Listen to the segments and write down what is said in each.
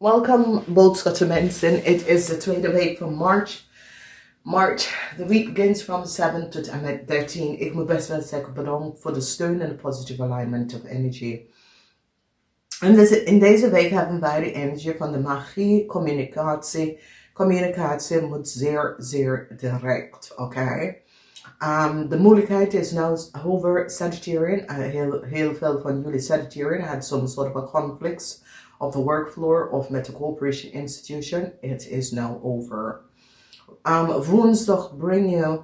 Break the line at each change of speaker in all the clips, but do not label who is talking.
Welkom boodschatten mensen. Het is de tweede week van Maart. The week begins from 7 tot en met 13. Ik moet best wel zeggen bedankt voor de steun en de positive alignment of energy. En dus in deze week hebben wij de energie van de magie, communicatie. Communicatie moet zeer direct, oké? De moeilijkheid is nou over Sagittarian. Heel veel van jullie Sagittarian had some sort of a conflicts of the work floor of met de corporation institution. It is now over. Woensdag breng je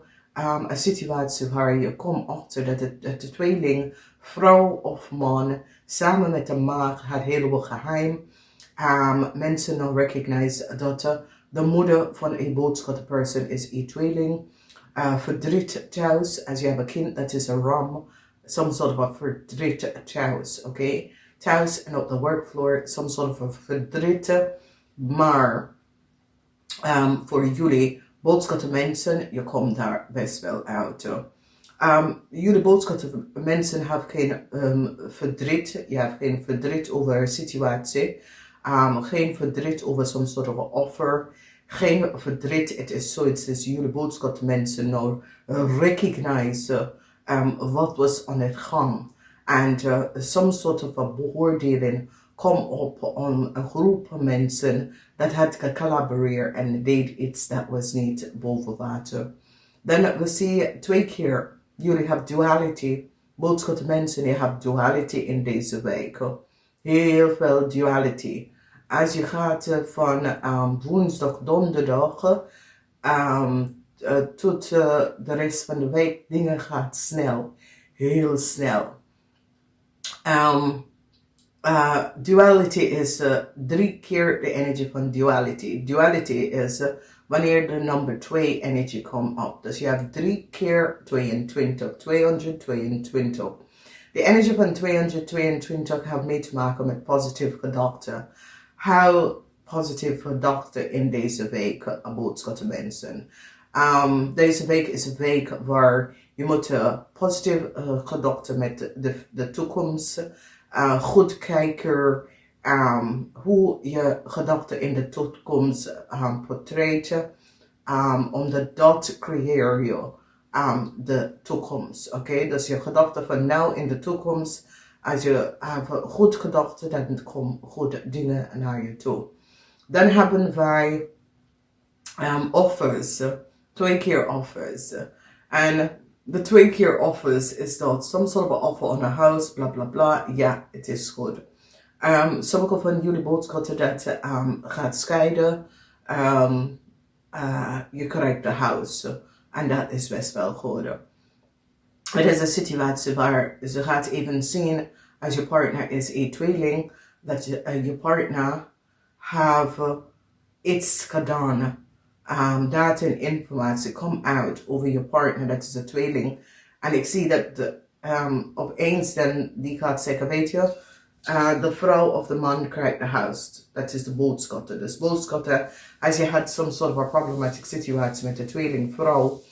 een situatie waar je komt achter dat de tweeling, vrouw of man, samen met de maag het heleboel geheim. Mensen nou recognize dat de moeder van een boodschapperperson is een tweeling. Verdriet thuis, als je hebt een kind dat is een ram, some sort of a verdriet thuis, oké? Thuis en op de workfloor, some sort of a verdriet, maar voor jullie boodschappen mensen, je komt daar best wel uit. Jullie boodschappen mensen hebben geen verdriet, je hebt geen verdriet over een situatie, geen verdriet over some sort of a offer, geen verdriet. Het is zoiets als jullie boodschap mensen nou recognize wat was aan het gang. En some sort of a beoordeling kom op om een groep mensen dat had gecollaboreerd en deed iets dat was niet boven water. Dan we zien 2 keer, jullie hebben duality. Boodschap mensen, je hebt duality in deze week. Heel veel duality. Als je gaat van woensdag, donderdag tot de rest van de week, dingen gaat snel. Heel snel. Duality is 3 keer de energie van duality. Duality is wanneer de number 2 energie komt op. Dus je hebt 3 keer 22, 222. De energie van 222 heeft mee te maken met positieve gedachten. Hou positieve gedachten in deze week, boodschappen mensen. Deze week is een week waar je moet positieve gedachten met de toekomst. Goed kijken hoe je gedachten in de toekomst portretten. Omdat dat creëer je de toekomst. Oké? Dus je gedachten van nou in de toekomst. Als je goed gedachten, dan komen goede dingen naar je toe. Dan hebben wij offers. 2 keer offers. En de 2 keer offers is dat some sort of offer on a house, bla bla bla. Ja, het is goed. Sommige van jullie boodschappen dat gaat scheiden. Je krijgt de house. En dat is best wel goed. Het is een situatie waar ze gaat even zien als je partner is een tweeling, dat je partner heeft iets gedaan. Data en informatie komt uit over je partner, dat is een tweeling. En ik zie dat opeens dan die gaat zeggen, weet je, de vrouw of de man krijgt de huis. Dat is de boodschappen. Dus boodschappen, als je had some sort of a problematic situatie met de tweeling vrouw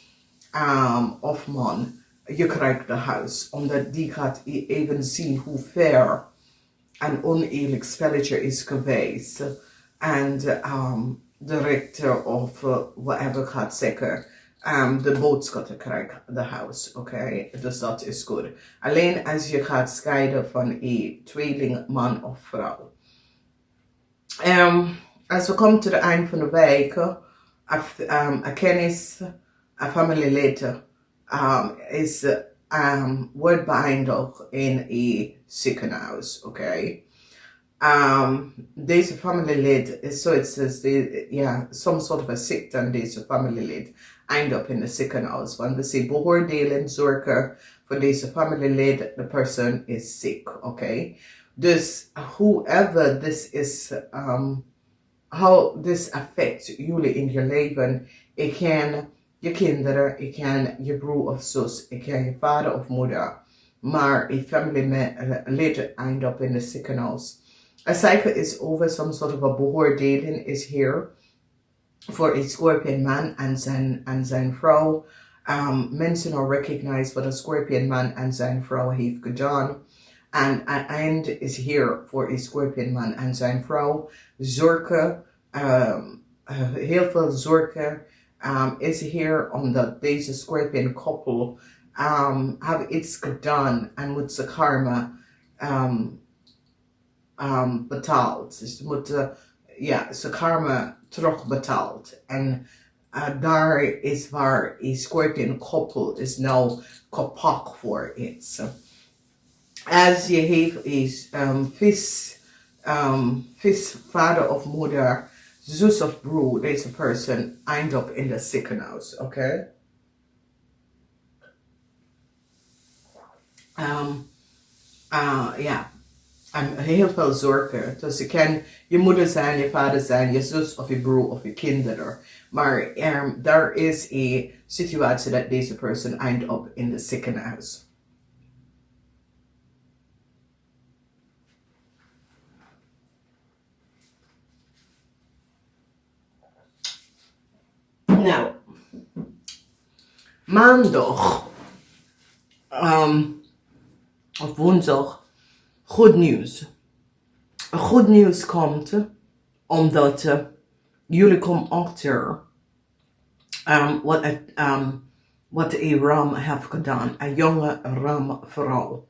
of man, je krijgt de huis. Omdat die gaat even zien hoe fair en oneerlijk spelletje is geweest. En de rechter of whatever gaat zeggen, de boodschappen krijgt de huis. Oké? Dus dat is goed. Alleen als je gaat scheiden van een tweeling man of vrouw. Als we komen tot het eind van de week, een kennis, een familielid is wordt beëindigd in een ziekenhuis. Oké? Deze familielid is zoiets als some sort of a ziekte aan deze familielid eindigt in de ziekenhuis. Want we zien beoordelen, zorgen voor deze familielid, de persoon is ziek, oké? Dus whoever this is, how this affects jullie in je leven, ik ken je kinderen, ik ken je broer of zus, ik ken je vader of moeder, maar een familielid eindigt in de ziekenhuis. A cycle is over, some sort of a beoordeling is here voor een Scorpion man en zijn vrouw. Mensen are recognized wat een Scorpion man en zijn vrouw heeft gedaan. En een eind is hier voor een Scorpionman en zijn vrouw. Zorgen, heel veel zorgen is hier omdat deze Scorpion koppel hebben iets gedaan en moet ze karma betaald. Dus ze moeten, ze karma terugbetaald. En daar is waar een Scorpion koppel is nou kapot voor iets. Als je heeft een vis vader of moeder, zus of broer, deze person end up in the ziekenhuis, oké? En heel veel zorgen. Dus je kan je moeder zijn, je vader zijn, je zus of je broer of je kinderen. Maar daar is een situatie dat deze person end up in the ziekenhuis. Nou, maandag of woensdag, goed nieuws. Goed nieuws komt omdat jullie komen achter wat een ram heeft gedaan. Een jonge ram vrouw.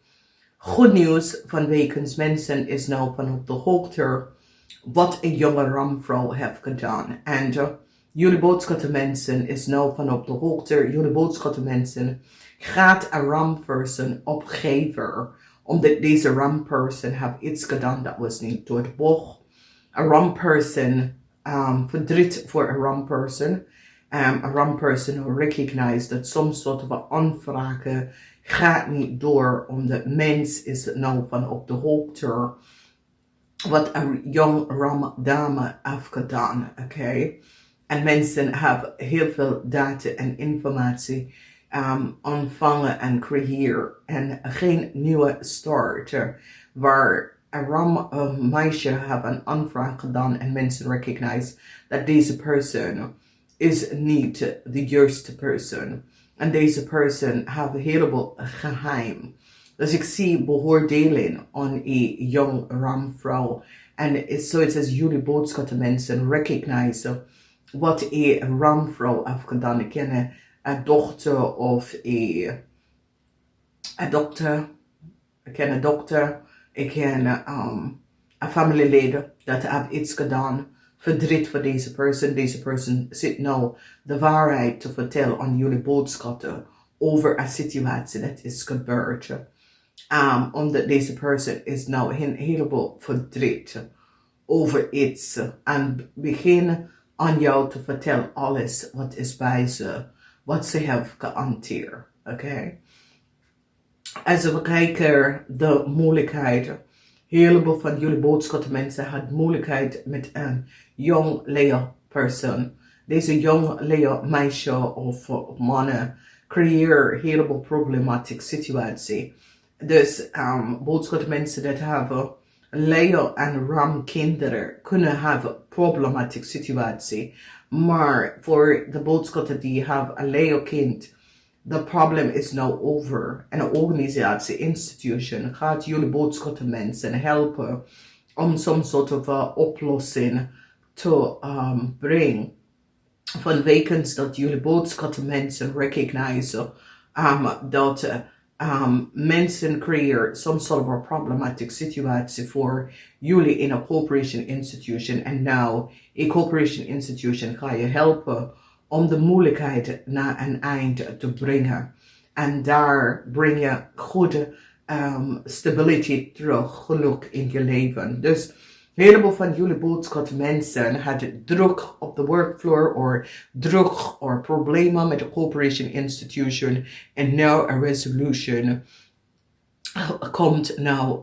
Goed nieuws vanwege mensen is nou van op de hoogte wat een jonge ramvrouw heeft gedaan. En jullie boodschap mensen is nou van op de hoogte. Jullie boodschap mensen gaat een ramperson opgeven. Omdat deze ramperson heeft iets gedaan dat was niet door de bocht. Een ramperson, verdriet voor een ramperson. Een ramperson recognize dat soms soort van aanvragen gaat niet door. Omdat mens is nou van op de hoogte wat een jong ram dame heeft gedaan. Oké? En mensen hebben heel veel data en informatie ontvangen en creëren. En geen nieuwe start. Waar een meisje heeft een aanvraag gedaan en mensen recognize dat deze persoon is niet de juiste persoon. En deze persoon heeft een heleboel geheim. Dus ik zie beoordeling aan een jong ramvrouw. En zoiets als jullie boodschap mensen recognize wat een ramvrouw heeft gedaan. Ik ken een dochter of een dokter. Ik ken een dokter. Ik ken een familieleden dat heeft iets gedaan. Verdriet voor deze persoon. Deze persoon zit nou de waarheid te vertellen aan jullie boodschappen over een situatie dat is gebeurd. Omdat deze persoon is nou een heleboel verdriet over iets. En begin aan jou te vertellen alles wat is bij ze. Wat ze heeft gehanteerd. Oké? Als we kijken de moeilijkheid. Een heleboel van jullie boodschappen mensen had moeilijkheid met een jong Leo persoon. Deze jong Leo meisje of mannen creëren een heleboel problematische situatie. Dus boodschappen mensen dat hebben Leo en Ram kinderen kunnen hebben problematische situatie. Maar voor de boodschappen die hebben een Leo kind, the problem is now over. En een organisatie, institution, gaat jullie boodschappen mensen helpen om some soort of oplossing te brengen. Vanwege dat jullie boodschappen mensen recognize dat mensen creëren some sort of a problematic situatie voor jullie in een corporation institution. En nou, een corporation institution ga je helpen om de moeilijkheid naar een eind te brengen. En daar breng je goede stability terug, geluk in je leven. Dus een heleboel van jullie boodschap mensen hadden druk op de workfloor of druk of problemen met de corporation institution. En nou een resolution komt nou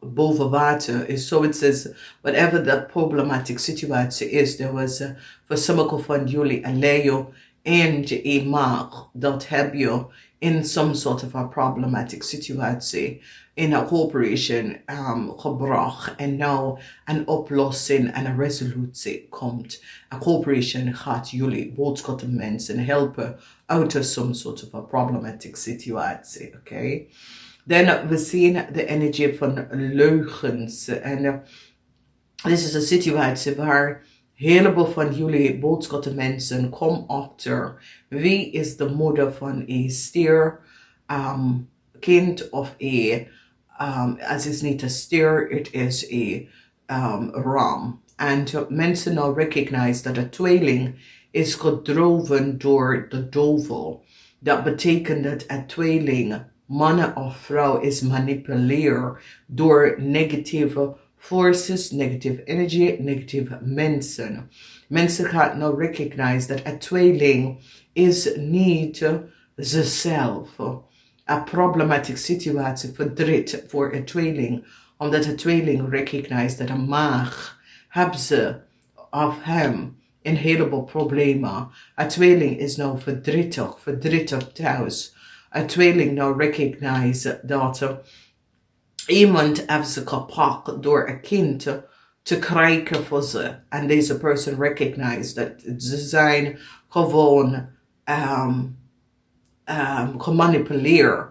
boven water. Is zoiets als whatever the problematic situatie is. Er was voor sommige van jullie een Leo en een maag. Dat heb je in some sort of a problematic situatie in een corporation gebracht. En nou een oplossing en een resolutie komt. Een corporation gaat jullie boodschappen mensen helpen uit of some sort of a problematic situatie. Oké? Dan we zien de energie van leugens. En dit is een situatie waar een heleboel van jullie boodschattenmensen komen achter. Wie is de moeder van een stier kind of een, het is niet een stier, het is een ram. En mensen nou recognize dat de tweeling is gedroven door de duivel. Dat betekent dat een tweeling, man of vrouw, is manipuleerd door negatieve forces, negative energy, negative mensen. Mensen gaan nou recognize dat een tweeling is niet zichzelf. Een problematische situatie verdriet voor een tweeling, omdat een tweeling recognize dat een maag hebben ze of hem een heleboel problemen. Een tweeling is nou verdrietig thuis. Een tweeling nou recognize dat iemand heeft ze gepakt door een kind te krijgen voor ze. En deze person recognize dat ze zijn gewoon gemanipuleerd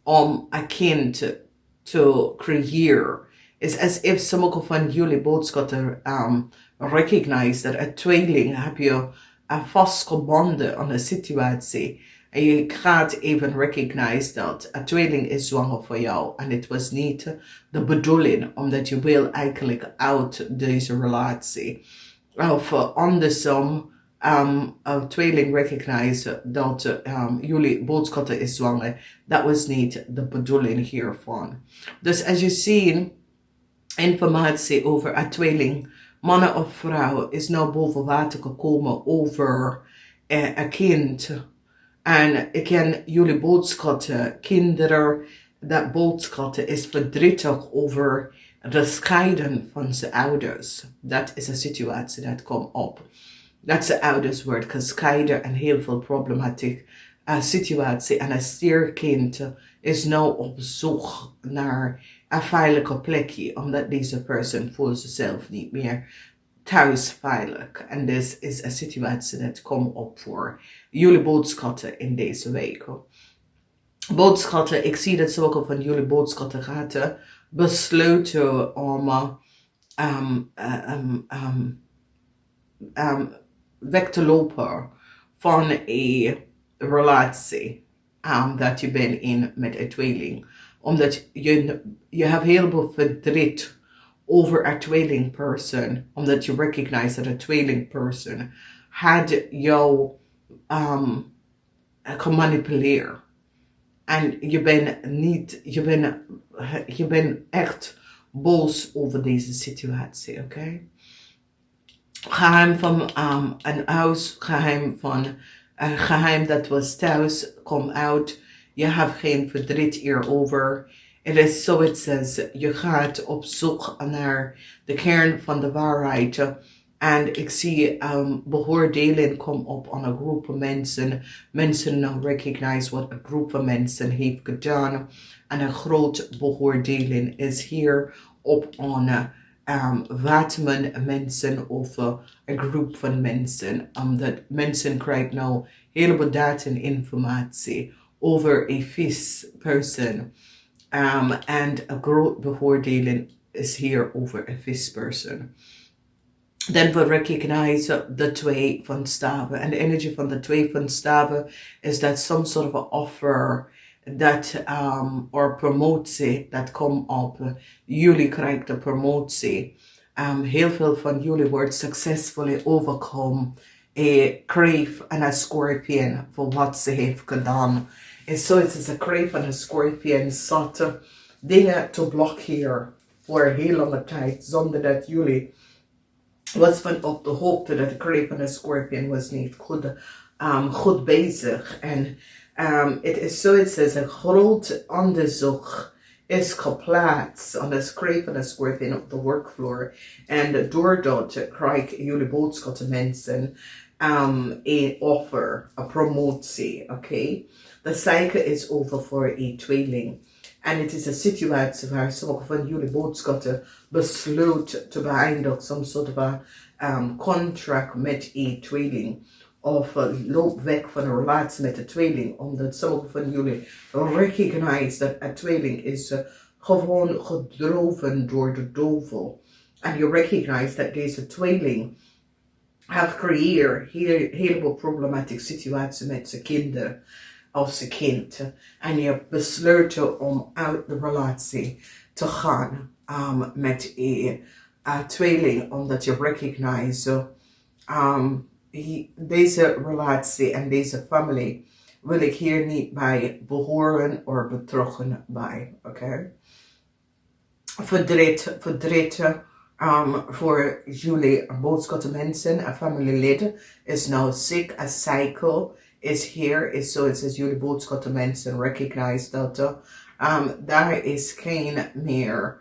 om een kind te creëren. It's as if sommige van jullie boodschappen recognize dat een tweeling heb je vastgebonden aan een situatie. En je gaat even recognize dat een tweeling is zwanger voor jou. En het was niet de bedoeling, omdat je wil eigenlijk uit deze relatie. Of andersom, een tweeling recognize dat jullie boodschappen is zwanger. Dat was niet de bedoeling hiervan. Dus als je ziet, informatie over een tweeling, mannen of vrouw, is nou boven water gekomen over een kind. En ik ken jullie boodschappen, kinderen, dat boodschappen is verdrietig over de scheiden van zijn ouders. Dat is een situatie dat komt op. Dat zijn ouders worden gescheiden en heel veel problematiek situatie. En een stierkind is nou op zoek naar een veilige plekje, omdat deze persoon voelt zichzelf niet meer thuis veilig. En dit is een situatie dat komt op voor jullie boodschappen in deze week. Boodschappen, ik zie dat sommige van jullie boodschappen gaan besluiten om weg te lopen van een relatie dat je bent in met een tweeling. Omdat je hebt heel veel verdriet over een tweeling person. Omdat je recognize dat een tweeling person had jou gemanipuleerd. En je bent echt boos over deze situatie, oké? Geheim van een huis, geheim dat was thuis, kom uit. Je hebt geen verdriet hierover. Het is zoiets als je gaat op zoek naar de kern van de waarheid. En ik zie beoordeling komen op aan een groep van mensen. Mensen recognize wat een groep van mensen heeft gedaan. En een groot beoordeling is hier op aan wat men mensen of een groep van mensen. Omdat mensen krijgen nou heleboel data en informatie over een vis person. En een groot beoordeling is hier over een vis person. Dan we recognize de twee van staven. En de energie van de twee van staven is dat some sort of offer dat or promotie dat komt op. Jullie krijgen de promotie. Heel veel van jullie wordt succesvol overkomen. Een kreef en een scorpion voor wat ze heeft gedaan. En zo is het een kreef en een scorpion zat dingen te blokkeren voor een heel lange tijd. Zonder dat jullie was van op de hoogte dat de kreef en de scorpion was niet goed bezig. En het is zoiets als een groot onderzoek is geplaatst aan de kreef en de scorpion op de workvloer. En doordat krijgen jullie boodschappen mensen een offer, een promotie, oké? De cycle is over voor een tweeling. En het is een situatie waar sommige van jullie boodschappen besluit te beëindigen, some sort of a contract met een tweeling. of loop weg van een relatie met de tweeling. Omdat sommigen van jullie recognize dat een tweeling is gewoon gedroven door de duivel. En je recognize dat deze tweeling heeft creëerd een heleboel problematische situaties met zijn kinderen of zijn kind. En je besluit om uit de relatie te gaan met een tweeling, omdat je recognize deze relatie en deze familie wil ik hier niet bij behoren of betrokken bij. Oké? Verdriet voor jullie boodschappenmensen en familieleden is nou ziek. A cycle is here. Is zo, het is jullie boodschappenmensen recognize dat daar is geen meer.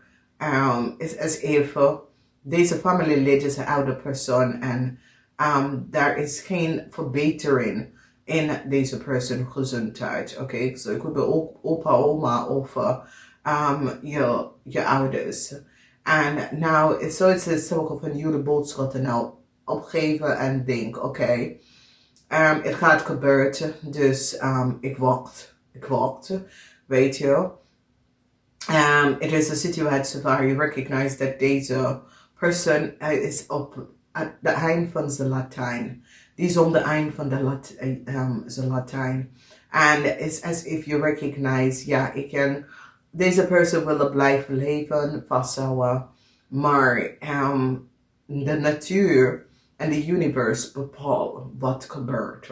Is even deze familielid is een oude persoon en daar is geen verbetering in deze persoon gezondheid. Oké, zo ik wil ook opa, oma of je ouders. En nou, zo is het sommige van jullie boodschappen nou opgeven en denk, oké, het gaat gebeuren, dus ik wacht, weet je. Het is een situatie waar je recognize dat deze persoon is op het eind van zijn Latijn. Die is om de eind van zijn Latijn. En het is as if you recognize, ja, ik kan deze persoon willen blijven leven, vasthouden, maar de natuur en de universe bepaalt wat gebeurt.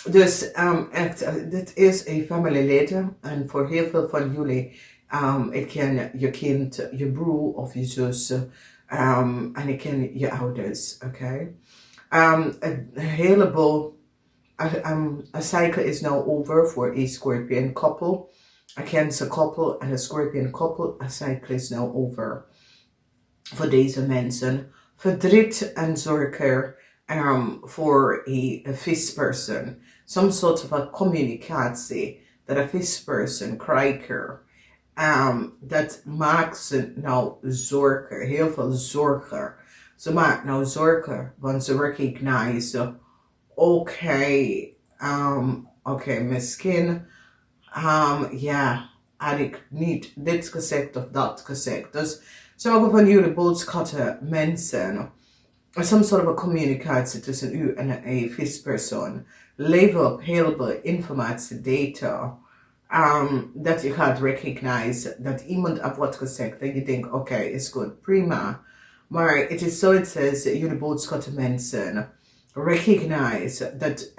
Dus echt, dit is een familielid en voor heel veel van jullie, ik ken je kind, je broer of je zus en ik ken je ouders, oké? Een heleboel, een cycle is nou over voor een Scorpion couple. A Cancer couple en een Scorpion couple, a cycle is now over voor deze mensen. Verdriet en zorgen voor een visperson. Some sort of a communicatie dat een visperson krijgt. Dat maakt ze nou zorgen, heel veel zorgen. Ze maakt nou zorgen, want ze recognize, oké, misschien ja, had ik niet dit gezegd of dat gezegd. Dus sommige van jullie boodschappen mensen, some sort of a communicatie tussen u en een vispersoon, levert op heel veel informatie, data, dat je gaat recognize dat iemand heeft wat gezegd, dat je denkt, oké, is goed, prima. Maar het is zo, het says, jullie boodschappen mensen, recognize dat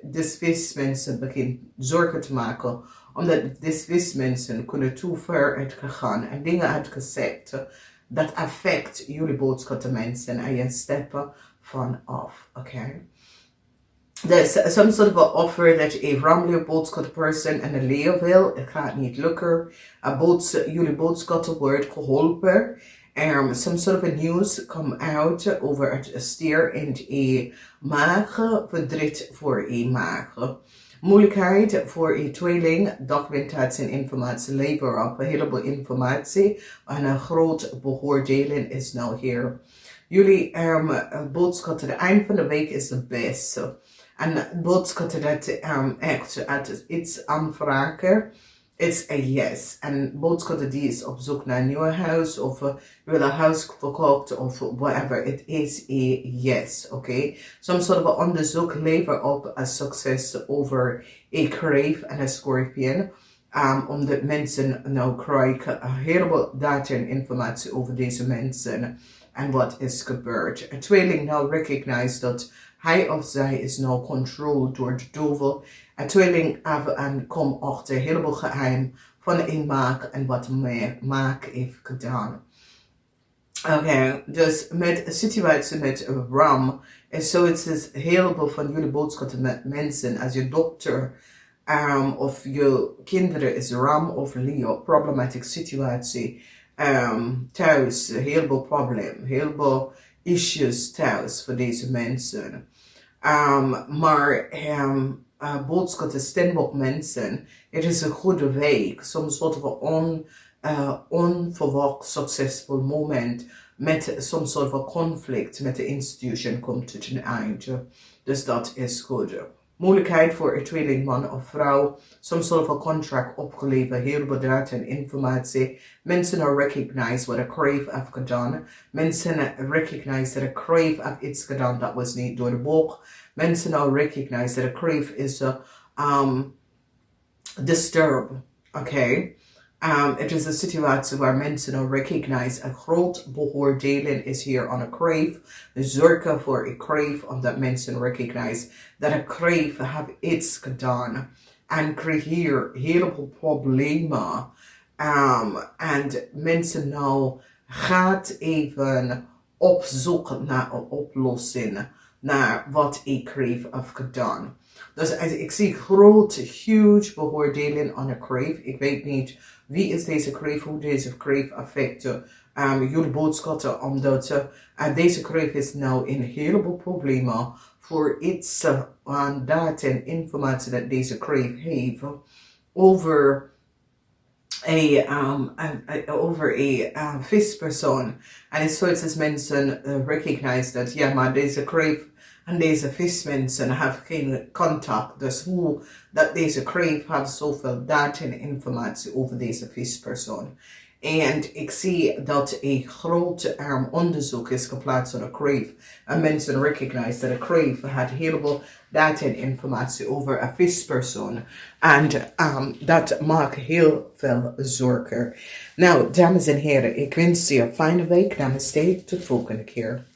deze vismensen beginnen zorgen te maken, omdat deze vismensen kunnen te ver uitgegaan en dingen uitgezegd dat affect jullie boodschappen mensen en je steppen vanaf, oké? There's some sort of an offer that a ramlige boodschap person en een Leo wil, het gaat niet lukken, jullie boodschappen wordt geholpen. Some sort of a news come out over het stier in een maag, verdriet voor een maag. Moeilijkheid voor een tweeling, documentatie en informatie leveren op een heleboel informatie en een groot beoordeling is nou hier. Jullie boodschappen, de eind van de week is de beste. En boodschappen dat echt iets aanvragen is een yes. En boodschappen die is op zoek naar een nieuw huis of wil een huis verkocht of whatever. Het is een yes, oké? Some sort of onderzoek levert op een succes over een kreef en een scorpion. Omdat mensen nou krijgen een heleboel data en informatie over deze mensen en wat is gebeurd. Een tweeling nou recognize dat hij of zij is nou controlled door de duivel. Een tweeling komt achter een heleboel geheim van een maak en wat maak heeft gedaan. Oké, dus met een situatie met Ram is zo, het is een heleboel van jullie boodschappen met mensen als je dokter of je kinderen is Ram of Leo, problematic situatie thuis, een heleboel probleem, heel veel issues thuis voor deze mensen. Maar boodschappen Stenbock mensen, het is een goede week, soms soort van onverwacht succesvol moment met some sort of a conflict met de institution komt tot een einde. Dus dat is goed. Moeilijkheid voor een tweelingman of vrouw. Some sort of a contract opgeleverd. Heel veel data en informatie. Mensen recognize what a crave heeft gedaan. Mensen recognize that a crave heeft iets gedaan dat was niet door de boek. Mensen recognize that a crave is disturbed. Okay. Het is een situatie waar mensen recognize een groot beoordeling is hier aan een crave. Zorgen voor een crave, omdat mensen recognize dat een crave heeft iets gedaan. En creëer heel veel problemen. En mensen nou gaat even op zoek naar een oplossing. Naar wat een crave heeft gedaan. Dus ik zie grote, huge beoordeling aan een crave. Ik weet niet wie is deze crave, hoe deze crave affecten jullie boodschatten. Omdat deze crave is nou in een heleboel problemen voor iets aan data en informatie dat deze crave heeft over een vispersoon. En het is zoiets als mensen recognize dat ja, maar deze crave en deze vismensen hebben geen contact. Dus hoe dat deze crave heeft zoveel data en informatie over deze vispersoon. En ik zie dat een groot onderzoek is geplaatst op een crave. En mensen recognize dat een crave had heel veel data en informatie over een vispersoon. En dat maakt heel veel zorgen. Nou, dames en heren, ik wens je een fijne week. Namaste, tot de volgende keer.